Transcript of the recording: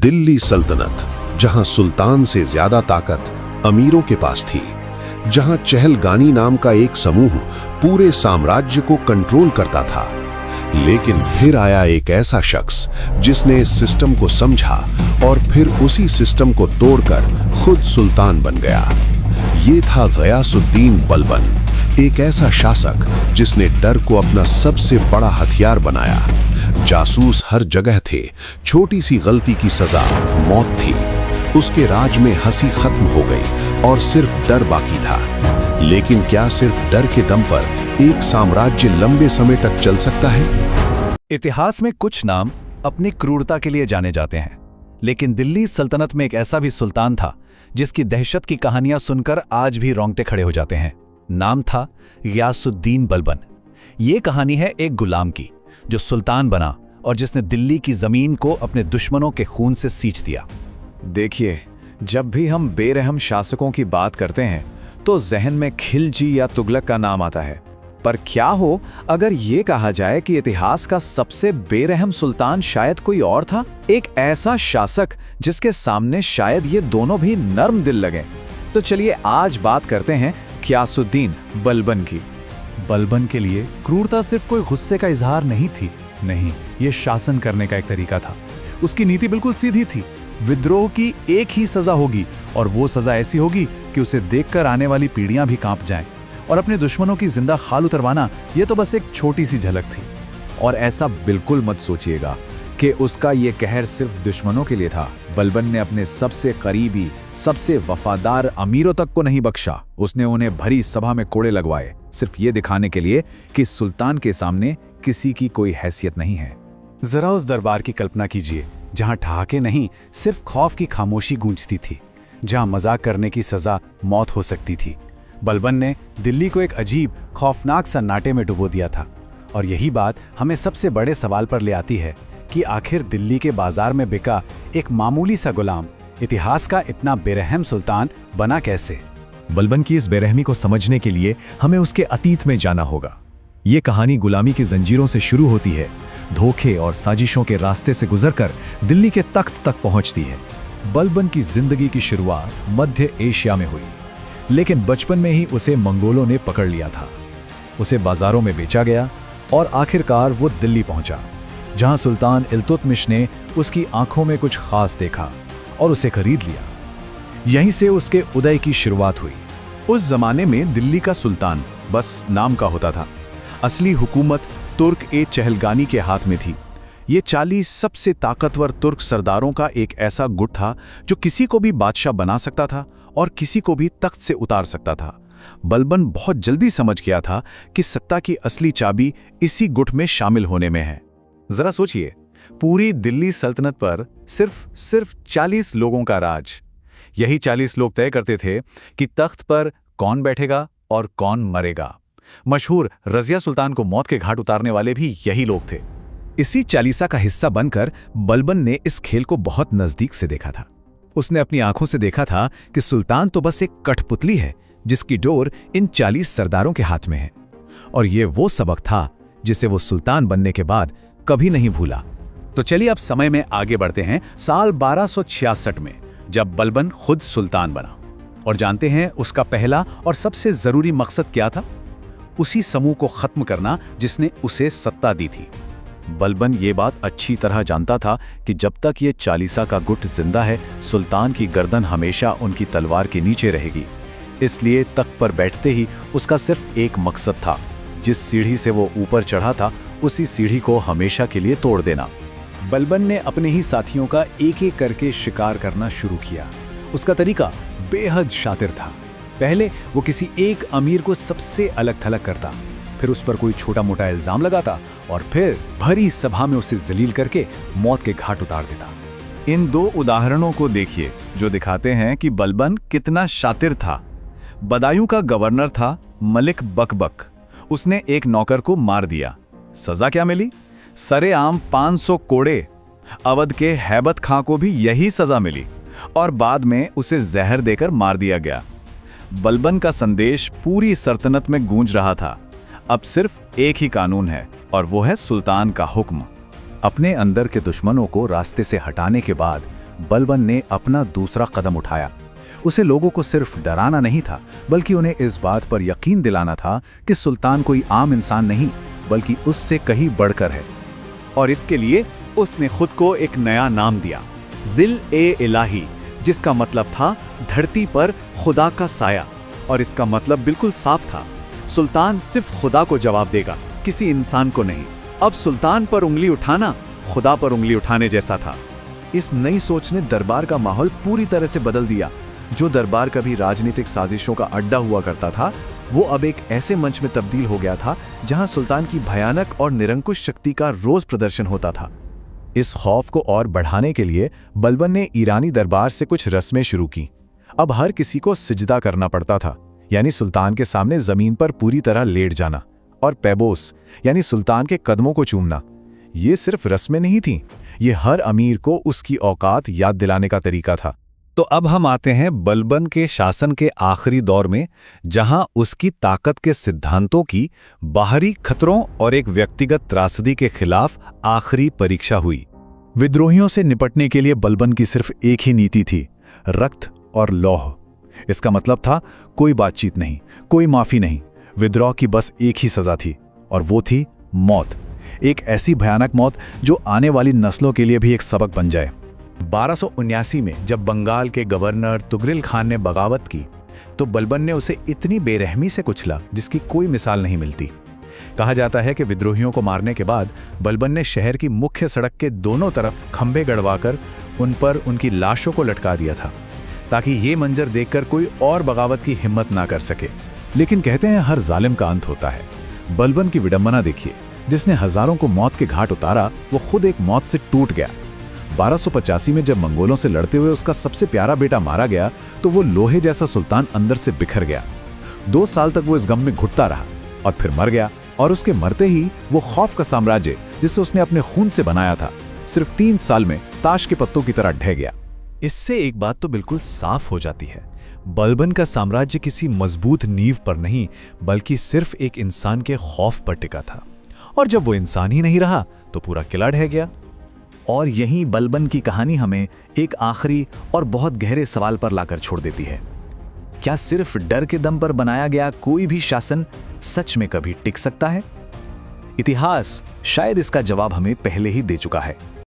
दिल्ली सल्तनत, जहां सुल्तान से ज्यादा ताकत अमीरों के पास थी, जहां चहलगानी नाम का एक समूह पूरे साम्राज्य को कंट्रोल करता था। लेकिन फिर आया एक ऐसा शख्स जिसने इस सिस्टम को समझा और फिर उसी सिस्टम को तोड़कर खुद सुल्तान बन गया। ये था गयासुद्दीन बलबन, एक ऐसा शासक जिसने डर को अपना सबसे बड़ा हथियार बनाया। जासूस हर जगह थे, छोटी सी गलती की सजा मौत थी। उसके राज में हंसी खत्म हो गई और सिर्फ डर बाकी था। लेकिन क्या सिर्फ डर के दम पर एक साम्राज्य लंबे समय तक चल सकता है? इतिहास में कुछ नाम अपनी क्रूरता के लिए जाने जाते हैं, लेकिन दिल्ली सल्तनत में एक ऐसा भी सुल्तान था जिसकी दहशत की कहानियां सुनकर आज भी रोंगटे खड़े हो जाते हैं। नाम था गयासुद्दीन बलबन। ये कहानी है एक गुलाम की जो सुल्तान बना और जिसने दिल्ली की जमीन को अपने दुश्मनों के खून से सींच दिया। देखिए, जब भी हम बेरहम शासकों की बात करते हैं तो जहन में खिलजी या तुगलक का नाम आता है। पर क्या हो अगर ये कहा जाए कि इतिहास का सबसे बेरहम सुल्तान शायद कोई और था, एक ऐसा शासक जिसके सामने शायद ये दोनों भी नर्म दिल लगे। तो चलिए आज बात करते हैं गयासुद्दीन बलबन की। बलबन के लिए क्रूरता सिर्फ कोई गुस्से का इजहार नहीं थी, नहीं, ये शासन करने का एक तरीका था। उसकी नीति बिल्कुल सीधी थी। विद्रोह की एक ही सजा होगी और वो सजा ऐसी होगी कि उसे देखकर आने वाली पीढ़ियां भी कांप जाएं। और अपने दुश्मनों की जिंदा खाल उतरवाना ये तो बस एक छोटी सी झलक थी। और ऐसा बिल्कुल मत सोचिएगा कि उसका ये कहर सिर्फ दुश्मनों के लिए था। बलबन ने अपने सबसे करीबी, सबसे वफादार अमीरों तक को नहीं बख्शा। उसने उन्हें भरी सभा में कोड़े लगवाए, सिर्फ ये दिखाने के लिए कि सुल्तान के सामने किसी की कोई हैसियत नहीं है। जरा उस दरबार की कल्पना कीजिए जहां ठहाके नहीं, सिर्फ खौफ की खामोशी गूंजती थी, जहां मजाक करने की सजा मौत हो सकती थी। बलबन ने दिल्ली को एक अजीब, खौफनाक सन्नाटे में डुबो दिया था। और यही बात हमें सबसे बड़े सवाल पर ले आती है कि आखिर दिल्ली के बाजार में बिका एक मामूली सा गुलाम इतिहास का इतना बेरहम सुल्तान बना कैसे? बलबन की इस बेरहमी को समझने के लिए हमें उसके अतीत में जाना होगा। ये कहानी गुलामी की जंजीरों से शुरू होती है, धोखे और साजिशों के रास्ते से गुजरकर दिल्ली के तख्त तक पहुंचती है। बलबन की जिंदगी की शुरुआत मध्य एशिया में हुई, लेकिन बचपन में ही उसे मंगोलों ने पकड़ लिया था। उसे बाजारों में बेचा गया और आखिरकार वो दिल्ली पहुंचा, जहां सुल्तान इल्तुतमिश ने उसकी आंखों में कुछ खास देखा और उसे खरीद लिया। यहीं से उसके उदय की शुरुआत हुई। उस जमाने में दिल्ली का सुल्तान बस नाम का होता था। असली हुकूमत तुर्क-ए-चहलगानी के हाथ में थी। ये 40 सबसे ताकतवर तुर्क सरदारों का एक ऐसा गुट था जो किसी को भी बादशाह बना सकता था और किसी को भी तख्त से उतार सकता था। बलबन बहुत जल्दी समझ गया था कि सत्ता की असली चाबी इसी गुट में शामिल होने में है। जरा सोचिए, पूरी दिल्ली सल्तनत पर सिर्फ 40 लोगों का राज। यही 40 लोग तय करते थे कि तख्त पर कौन बैठेगा और कौन मरेगा। मशहूर रजिया सुल्तान को मौत के घाट उतारने वाले भी यही लोग थे। इसी चालीसा का हिस्सा बनकर बलबन ने इस खेल को बहुत नजदीक से देखा था। उसने अपनी आंखों से देखा था कि सुल्तान तो बस एक कठपुतली है जिसकी डोर इन 40 सरदारों के हाथ में है। और ये वो सबक था जिसे वो सुल्तान बनने के बाद कभी नहीं भूला। तो चलिए अब समय में आगे बढ़ते हैं साल 1266 में, जब बलबन खुद सुल्तान बना। और जानते हैं उसका पहला और सबसे जरूरी मकसद क्या था? उसी समूह को खत्म करना जिसने उसे सत्ता दी थी। बलबन ये बात अच्छी तरह जानता था कि जब तक ये चालीसा का गुट जिंदा है, सुल्तान की गर्दन हमेशा उनकी तलवार के नीचे रहेगी। इसलिए तख्त पर बैठते ही उसका सिर्फ एक मकसद था, जिस सीढ़ी से वो ऊपर चढ़ा था उसी सीढ़ी को हमेशा के लिए तोड़ देना। बलबन ने अपने ही साथियों का एक एक करके शिकार करना शुरू किया। उसका तरीका बेहद शातिर था। पहले वो किसी एक अमीर को सबसे अलग थलग करता, फिर उस पर कोई छोटा मोटा इल्जाम लगाता और फिर भरी सभा में उसे जलील करके मौत के घाट उतार देता। इन दो उदाहरणों को देखिए जो दिखाते हैं कि बलबन कितना शातिर था। बदायूं का गवर्नर था मलिक बकबक। उसने एक नौकर को मार दिया। सजा क्या मिली? सरेआम 500 कोड़े। अवध के हैबत खां को भी यही सजा मिली और बाद में उसे जहर देकर मार दिया गया। बलबन का संदेश पूरी सल्तनत में गूंज रहा था, अब सिर्फ एक ही कानून है और वो है सुल्तान का हुक्म। अपने अंदर के दुश्मनों को रास्ते से हटाने के बाद बलबन ने अपना दूसरा कदम उठाया। उसे लोगों को सिर्फ डराना नहीं था, बल्कि उन्हें इस बात पर यकीन दिलाना था कि सुल्तान कोई आम इंसान नहीं, बल्कि उससे कहीं बढ़कर है। और इसके लिए उसने खुद को एक नया नाम दिया, जिल-ए-इलाही, जिसका मतलब था धरती पर खुदा का साया। और इसका मतलब बिल्कुल साफ था, सुल्तान सिर्फ खुदा को जवाब देगा, किसी इंसान को नहीं। अब सुल्तान पर उंगली उठाना खुदा पर उंगली उठाने जैसा था। इस नई सोच ने दरबार का माहौल पूरी तरह से बदल दिया। जो दरबार कभी राजनीतिक साजिशों का अड्डा हुआ करता था, वो अब एक ऐसे मंच में तब्दील हो गया था जहां सुल्तान की भयानक और निरंकुश शक्ति का रोज प्रदर्शन होता था। इस खौफ को और बढ़ाने के लिए बलबन ने ईरानी दरबार से कुछ रस्में शुरू की। अब हर किसी को सिजदा करना पड़ता था, यानी सुल्तान के सामने जमीन पर पूरी तरह लेट जाना, और पैबोस यानी सुल्तान के कदमों को चूमना। ये सिर्फ रस्में नहीं थीं, ये हर अमीर को उसकी औकात याद दिलाने का तरीका था। तो अब हम आते हैं बलबन के शासन के आखिरी दौर में, जहां उसकी ताकत के सिद्धांतों की बाहरी खतरों और एक व्यक्तिगत त्रासदी के खिलाफ आखिरी परीक्षा हुई। विद्रोहियों से निपटने के लिए बलबन की सिर्फ एक ही नीति थी, रक्त और लौह। इसका मतलब था कोई बातचीत नहीं, कोई माफी नहीं। विद्रोह की बस एक ही सजा थी, और वो थी मौत। एक ऐसी भयानक मौत जो आने वाली नस्लों के लिए भी एक सबक बन जाए। 1279 में जब बंगाल के गवर्नर तुगरिल खान ने बगावत की, तो बलबन ने उसे इतनी बेरहमी से कुचला जिसकी कोई मिसाल नहीं मिलती। कहा जाता है कि विद्रोहियों को मारने के बाद बलबन ने शहर की मुख्य सड़क के दोनों तरफ खंभे गड़वाकर उन पर उनकी लाशों को लटका दिया था, ताकि ये मंजर देखकर कोई और बगावत की हिम्मत ना कर सके। लेकिन कहते हैं हर जालिम का अंत होता है। बलबन की विडंबना देखिए, जिसने हजारों को मौत के घाट उतारा, वो खुद एक मौत से टूट गया। 1285 में जब मंगोलों से लड़ते हुए उसका सबसे प्यारा बेटा मारा गया, तो वो लोहे जैसा सुल्तान अंदर से बिखर गया। 2 साल तक वो इस गम में घुटता रहा और फिर मर गया। और उसके मरते ही वो खौफ का साम्राज्य, जिसे उसने अपने खून से बनाया था, सिर्फ 3 साल में ताश के पत्तों की तरह ढह गया। इससे एक बात तो बिल्कुल साफ हो जाती है, बलबन का साम्राज्य किसी मजबूत नींव पर नहीं, बल्कि सिर्फ एक इंसान के खौफ पर टिका था। और जब वो इंसान ही नहीं रहा, तो पूरा किला ढह गया। और यहीं बलबन की कहानी हमें एक आखिरी और बहुत गहरे सवाल पर लाकर छोड़ देती है। क्या सिर्फ डर के दम पर बनाया गया कोई भी शासन सच में कभी टिक सकता है? इतिहास शायद इसका जवाब हमें पहले ही दे चुका है।